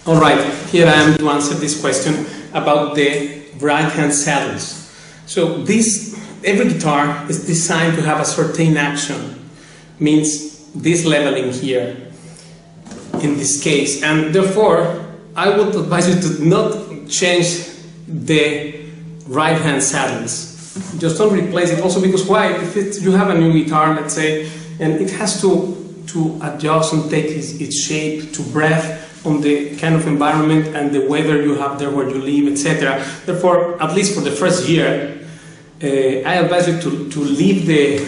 Alright, here I am to answer this question about the right-hand saddles. So every guitar is designed to have a certain action, means this leveling here, in this case, and therefore I would advise you to not change the right-hand saddles. Just don't replace it. Also because why? If you have a new guitar, let's say, and it has to adjust and take its shape to breath on the kind of environment and the weather you have there where you live, etc. Therefore, at least for the first year, I advise you to leave the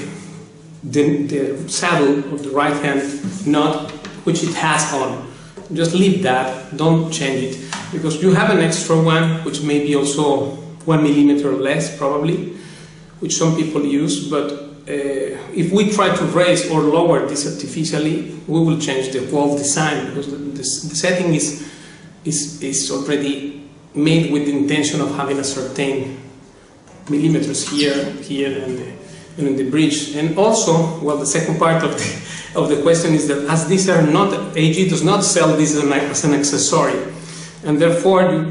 saddle of the right hand knot which it has on. Just leave that, don't change it, because you have an extra one which may be also 1 millimeter less probably, which some people use, but if we try to raise or lower this artificially, we will change the whole design, because the setting is already made with the intention of having a certain millimeters here, and in the bridge. And also, well, the second part of the question is that as these are not, AG does not sell this as an accessory, and therefore you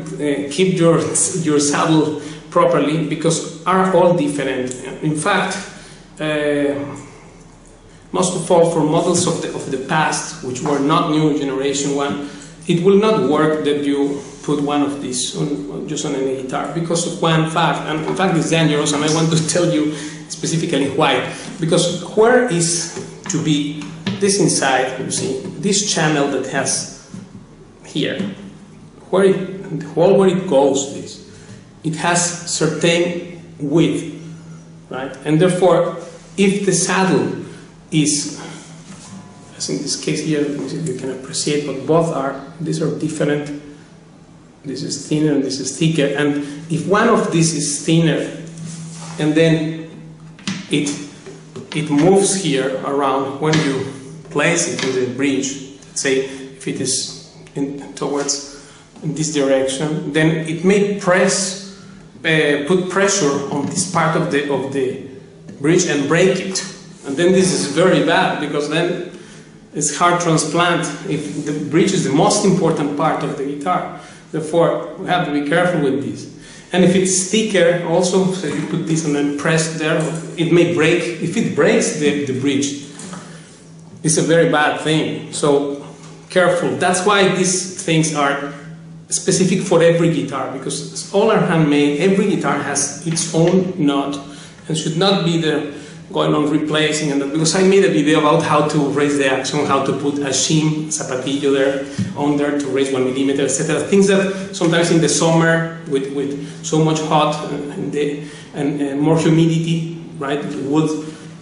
keep your saddle properly, because are all different. In fact, most of all for models of the past, which were not new generation one, it will not work that you put one of these just on any guitar, because of one fact, and in fact it's dangerous, and I want to tell you specifically why. Because where is to be this inside, you see, this channel that has here, where it goes, it has certain width, right? And therefore, if the saddle is, as in this case here, you can appreciate, but both are, these are different. This is thinner and this is thicker. And if one of these is thinner, and then it moves here around when you place it in the bridge, let's say if it is towards in this direction, then it may put pressure on this part of the bridge and break it. And then this is very bad, because then it's hard transplant if the bridge is the most important part of the guitar. Therefore, we have to be careful with this. And if it's thicker also, so you put this and then press there, it may break. If it breaks the bridge, it's a very bad thing. So careful. That's why these things are specific for every guitar, because all are handmade. Every guitar has its own knot and should not be there going on replacing. And that, because I made a video about how to raise the action, how to put a shim zapatillo there on there to raise 1 millimeter, etc. Things that sometimes in the summer with so much hot and more humidity, right, the wood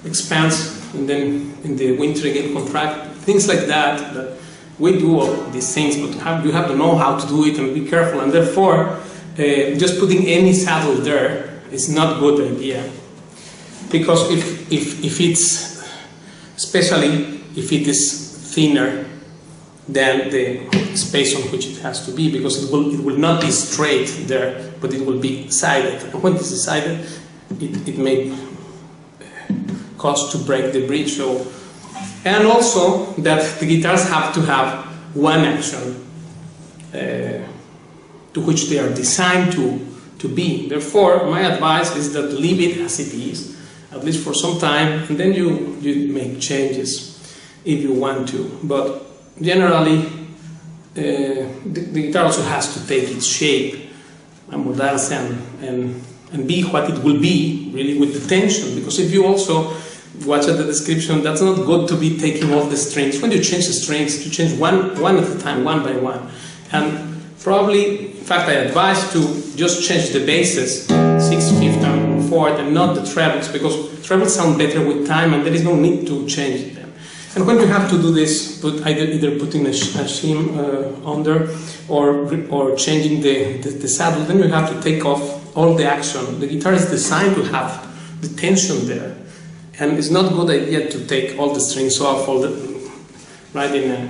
expands, and then in the winter again contract. Things like that. That we do all these things, but you have to know how to do it and be careful. And therefore, just putting any saddle there is not a good idea. Because if it's, especially if it is thinner than the space on which it has to be, because it will not be straight there, but it will be sided. And when this is sided, it may cause to break the bridge. So, and also that the guitars have to have one action to which they are designed to be. Therefore, my advice is that leave it as it is, at least for some time, and then you make changes if you want to. But generally, the guitar also has to take its shape, amoldarse, and be what it will be, really, with the tension. Because if you also watch at the description, that's not good to be taking off the strings. When you change the strings, you change one at a time, one by one. And probably, in fact, I advise to just change the basses, 6th, 5th, and 4th, and not the trebles, because trebles sound better with time, and there is no need to change them. And when you have to do this, either putting a shim under or changing the saddle, then you have to take off all the action. The guitar is designed to have the tension there, and it's not a good idea to take all the strings off, right?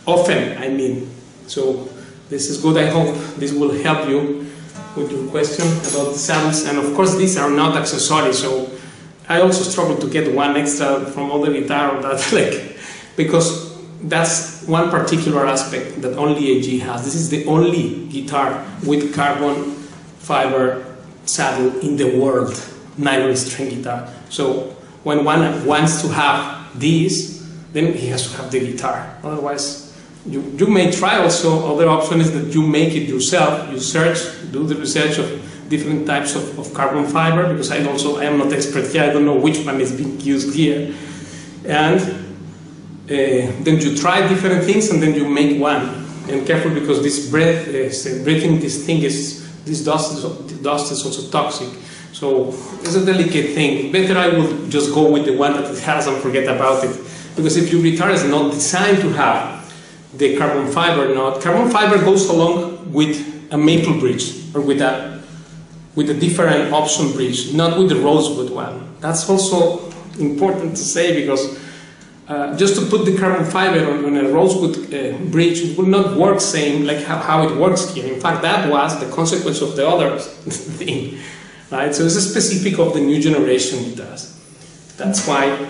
Often, I mean. So this is good. I hope this will help you with your question about the saddles. And of course, these are not accessories. So I also struggle to get one extra from other guitar or that, because that's one particular aspect that only AG has. This is the only guitar with carbon fiber saddle in the world, nylon string guitar. So when one wants to have this, then he has to have the guitar. Otherwise, you may try also. Other option is that you make it yourself. You search, do the research of different types of carbon fiber, because I am not expert here. I don't know which one is being used here. And then you try different things, and then you make one. And careful, because this breathing this thing this dust is also toxic. So it's a delicate thing. Better I will just go with the one that it has and forget about it. Because if your guitar is not designed to have the carbon fiber knot, carbon fiber goes along with a maple bridge or with a different option bridge, not with the rosewood one. That's also important to say, because just to put the carbon fiber on a rosewood bridge, it will not work same like how it works here. In fact, that was the consequence of the other thing, right? So it's a specific of the new generation guitars. That's why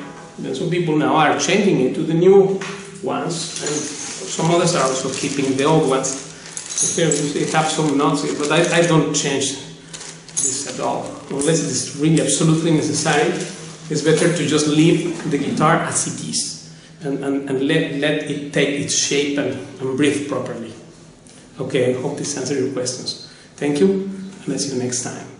some people now are changing it to the new ones, and some others are also keeping the old ones. So here we have some knots here, but I don't change this at all, unless it is really absolutely necessary. It's better to just leave the guitar as it is and let it take its shape and breathe properly. Okay, I hope this answers your questions. Thank you, and I'll see you next time.